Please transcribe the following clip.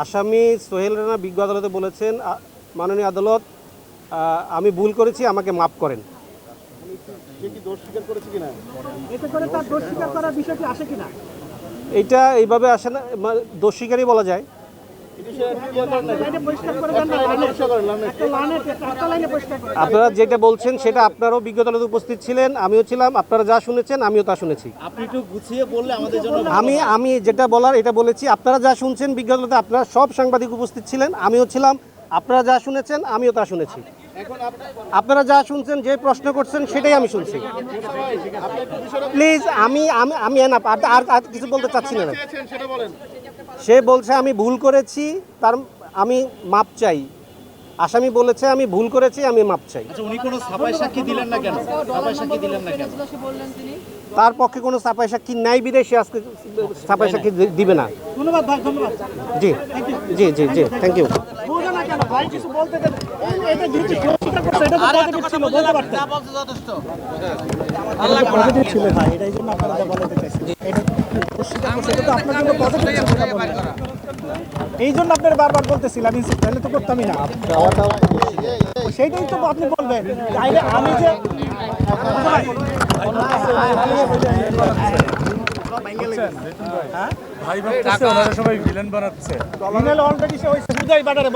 আসামি সোহেল রানা বিজ্ঞ আদালতে বলেছেন, মাননীয় আদালত আমি ভুল করেছি, আমাকে মাফ করেন। এটা এইভাবে আসে না, দোষ স্বীকারই বলা যায়। আপনারা যেটা বলছেন সেটা আপনারাও বিজ্ঞ আদালতে উপস্থিত ছিলেন, আমিও ছিলাম। আপনারা যা শুনেছেন আমিও তা শুনেছি। আপনি একটু গুছিয়ে বললে আমাদের জন্য। আমি যেটা বলার এটা বলেছি। আপনারা যা শুনছেন বিজ্ঞ আদালতে, আপনারা সব সাংবাদিক উপস্থিত ছিলেন, আমিও ছিলাম। আপনারা যা শুনেছেন আমিও তা শুনেছি। আপনারা যা শুনছেন, যে প্রশ্ন করছেন সেটাই আমি শুনছি। প্লিজ আমি আর কিছু বলতে চাচ্ছি না। সে বলছে আমি ভুল করেছি, আমি মাপ চাই। আসামি বলেছে আমি ভুল করেছি, আমি মাপ চাই। উনি কোনো ছাপাই সাক্ষী দিলেন না কেন? তার পক্ষে কোনো ছাপাই সাক্ষী নাই বিদেশে আজকে ছাপাই সাক্ষী দিবে না। ধন্যবাদ ভাই, ধন্যবাদ। জি জি জি জি, থ্যাংক ইউ। এই জন্য আপনারা বারবার বলতেছিলাম তাহলে তো করতামই না। সেইটাই তো আপনি বলবেন। আমি যে ভাই ভাবতেছে ওনারা সবাই ভিলেন বানাচ্ছে। অলরেডি সে ওই সুদাই বাটারে